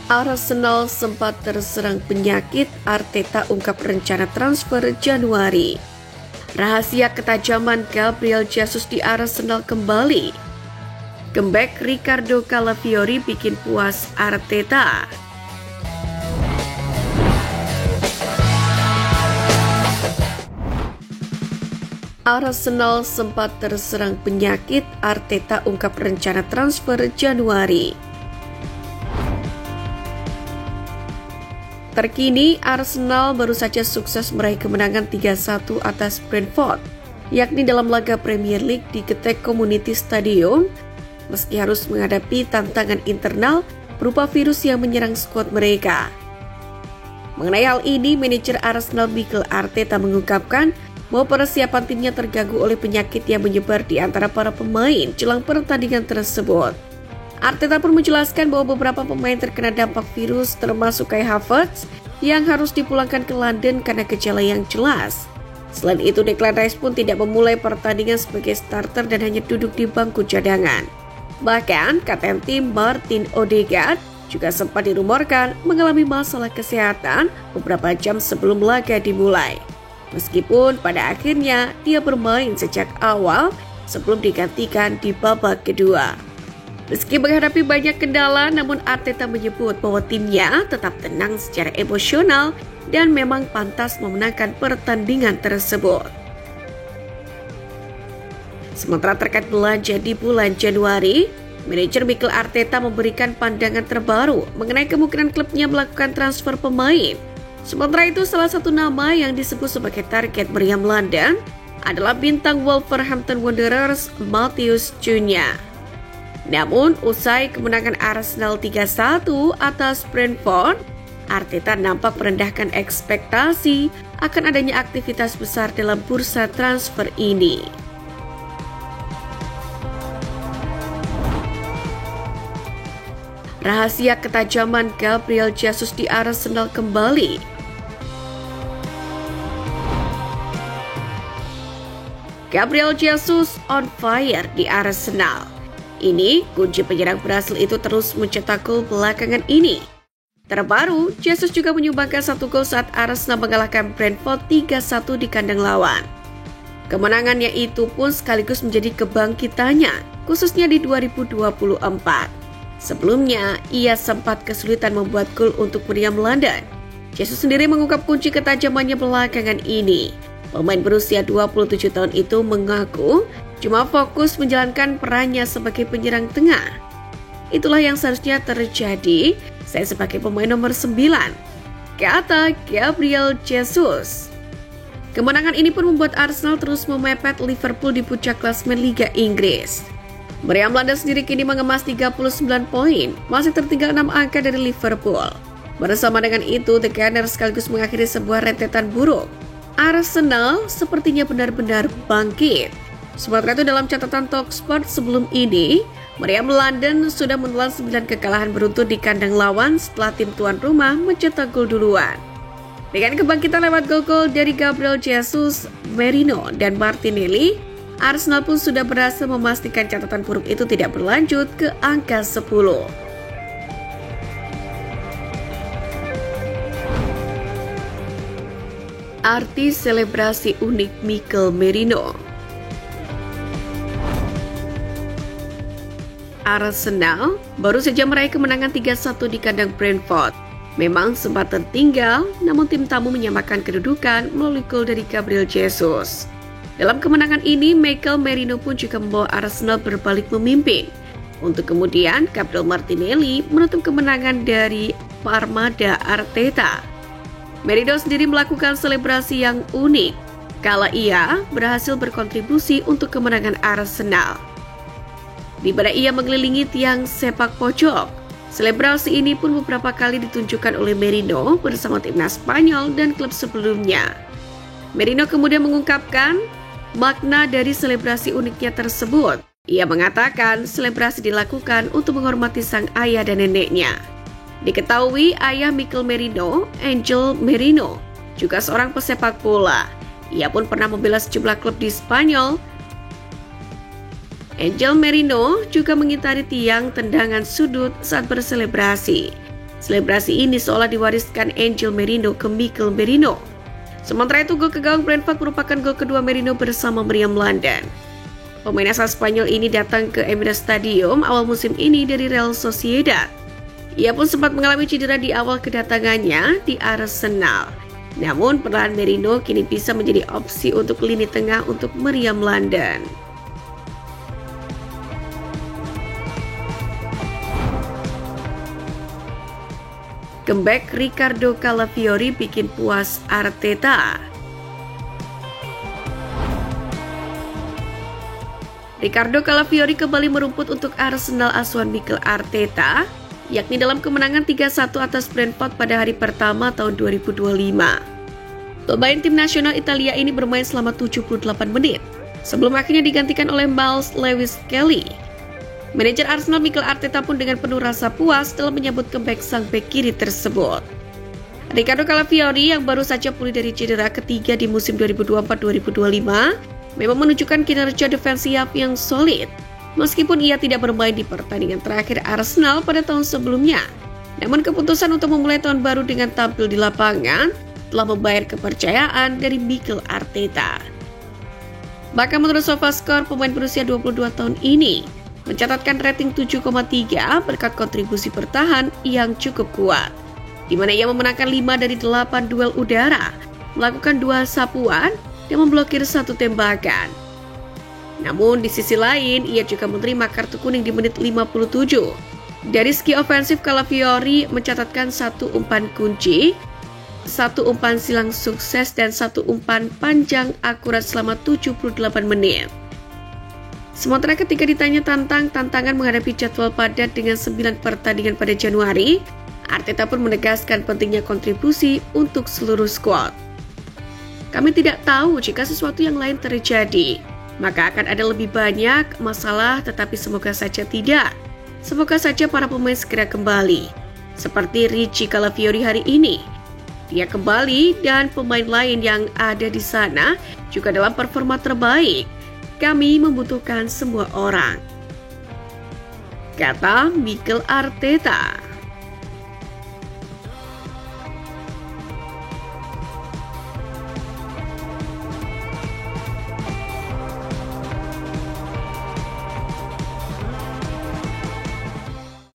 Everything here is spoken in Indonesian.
Arsenal sempat terserang penyakit, Arteta ungkap rencana transfer Januari. Rahasia ketajaman Gabriel Jesus di Arsenal kembali. Comeback Ricardo Calafiori bikin puas Arteta. Arsenal sempat terserang penyakit, Arteta ungkap rencana transfer Januari. Terkini, Arsenal baru saja sukses meraih kemenangan 3-1 atas Brentford, yakni dalam laga Premier League di Getek Community Stadium, meski harus menghadapi tantangan internal berupa virus yang menyerang skuad mereka. Mengenai hal ini, manajer Arsenal Mikel Arteta mengungkapkan bahwa persiapan timnya terganggu oleh penyakit yang menyebar di antara para pemain jelang pertandingan tersebut. Arteta pun menjelaskan bahwa beberapa pemain terkena dampak virus termasuk Kai Havertz yang harus dipulangkan ke London karena gejala yang jelas. Selain itu, Declan Rice pun tidak memulai pertandingan sebagai starter dan hanya duduk di bangku cadangan. Bahkan, kapten tim Martin Odegaard juga sempat dirumorkan mengalami masalah kesehatan beberapa jam sebelum laga dimulai. Meskipun pada akhirnya dia bermain sejak awal sebelum digantikan di babak kedua. Meski menghadapi banyak kendala, namun Arteta menyebut bahwa timnya tetap tenang secara emosional dan memang pantas memenangkan pertandingan tersebut. Sementara terkait belanja di bulan Januari, manajer Mikel Arteta memberikan pandangan terbaru mengenai kemungkinan klubnya melakukan transfer pemain. Sementara itu, salah satu nama yang disebut sebagai target meriam London adalah bintang Wolverhampton Wanderers Matheus Cunha. Namun, usai kemenangan Arsenal 3-1 atas Brentford, Arteta nampak merendahkan ekspektasi akan adanya aktivitas besar dalam bursa transfer ini. Rahasia ketajaman Gabriel Jesus di Arsenal kembali. Gabriel Jesus on fire di Arsenal. Ini kunci penyerang Brasil itu terus mencetak gol belakangan ini. Terbaru, Jesus juga menyumbangkan 1 gol saat Arsenal mengalahkan Brentford 3-1 di kandang lawan. Kemenangannya itu pun sekaligus menjadi kebangkitannya, khususnya di 2024. Sebelumnya, ia sempat kesulitan membuat gol untuk meriam London. Jesus sendiri mengungkap kunci ketajamannya belakangan ini. Pemain berusia 27 tahun itu mengaku cuma fokus menjalankan perannya sebagai penyerang tengah. Itulah yang seharusnya terjadi, saya sebagai pemain nomor 9, kata Gabriel Jesus. Kemenangan ini pun membuat Arsenal terus memepet Liverpool di puncak klasemen Liga Inggris. Meriam London sendiri kini mengemas 39 poin, masih tertinggal 6 angka dari Liverpool. Bersama dengan itu, The Gunners sekaligus mengakhiri sebuah rentetan buruk. Arsenal sepertinya benar-benar bangkit. Sementara itu, dalam catatan Talksport sebelum ini, meriam London sudah menelan 9 kekalahan beruntun di kandang lawan setelah tim tuan rumah mencetak gol duluan. Dengan kebangkitan lewat gol-gol dari Gabriel Jesus, Merino, dan Martinelli, Arsenal pun sudah berhasil memastikan catatan buruk itu tidak berlanjut ke angka 10. Arti selebrasi unik Mikel Merino. Arsenal baru saja meraih kemenangan 3-1 di kandang Brentford. Memang sempat tertinggal, namun tim tamu menyamakan kedudukan melalui gol dari Gabriel Jesus. Dalam kemenangan ini, Mikel Merino pun juga membawa Arsenal berbalik memimpin. Untuk kemudian, Gabriel Martinelli menutup kemenangan dari Armada Arteta. Merino sendiri melakukan selebrasi yang unik, kala ia berhasil berkontribusi untuk kemenangan Arsenal. Di mana ia mengelilingi tiang sepak pojok. Selebrasi ini pun beberapa kali ditunjukkan oleh Merino bersama timnas Spanyol dan klub sebelumnya. Merino kemudian mengungkapkan makna dari selebrasi uniknya tersebut. Ia mengatakan selebrasi dilakukan untuk menghormati sang ayah dan neneknya. Diketahui ayah Mikel Merino, Angel Merino, juga seorang pesepak bola. Ia pun pernah membela sejumlah klub di Spanyol. Angel Merino juga mengitari tiang tendangan sudut saat berselebrasi. Selebrasi ini seolah diwariskan Angel Merino ke Mikel Merino. Sementara itu, gol ke gawang Brentford merupakan gol kedua Merino bersama Meriam London. Pemain asal Spanyol ini datang ke Emirates Stadium awal musim ini dari Real Sociedad. Ia pun sempat mengalami cedera di awal kedatangannya di Arsenal. Namun peran Merino kini bisa menjadi opsi untuk lini tengah untuk Meriam London. Comeback Ricardo Calafiori bikin puas Arteta. Ricardo Calafiori kembali merumput untuk Arsenal asuhan Mikel Arteta, yakni dalam kemenangan 3-1 atas Brentford pada hari pertama tahun 2025. Pemain tim nasional Italia ini bermain selama 78 menit, sebelum akhirnya digantikan oleh Miles Lewis Kelly. Manajer Arsenal Mikel Arteta pun dengan penuh rasa puas dalam menyambut comeback sang bek kiri tersebut. Ricardo Calafiori yang baru saja pulih dari cedera ketiga di musim 2024-2025 memang menunjukkan kinerja defensif yang solid, meskipun ia tidak bermain di pertandingan terakhir Arsenal pada tahun sebelumnya. Namun keputusan untuk memulai tahun baru dengan tampil di lapangan telah membayar kepercayaan dari Mikel Arteta. Bahkan menurut SofaScore, pemain berusia 22 tahun ini mencatatkan rating 7,3 berkat kontribusi bertahan yang cukup kuat, di mana ia memenangkan 5 dari 8 duel udara, melakukan 2 sapuan, dan memblokir 1 tembakan. Namun di sisi lain, ia juga menerima kartu kuning di menit 57. Dari segi ofensif, Calafiori mencatatkan 1 umpan kunci, 1 umpan silang sukses, dan 1 umpan panjang akurat selama 78 menit. Sementara ketika ditanya tantangan menghadapi jadwal padat dengan 9 pertandingan pada Januari, Arteta pun menegaskan pentingnya kontribusi untuk seluruh skuad. Kami tidak tahu jika sesuatu yang lain terjadi, maka akan ada lebih banyak masalah, tetapi semoga saja tidak. Semoga saja para pemain segera kembali. Seperti Richie Calafiori hari ini. Dia kembali dan pemain lain yang ada di sana juga dalam performa terbaik. Kami membutuhkan semua orang, kata Mikel Arteta.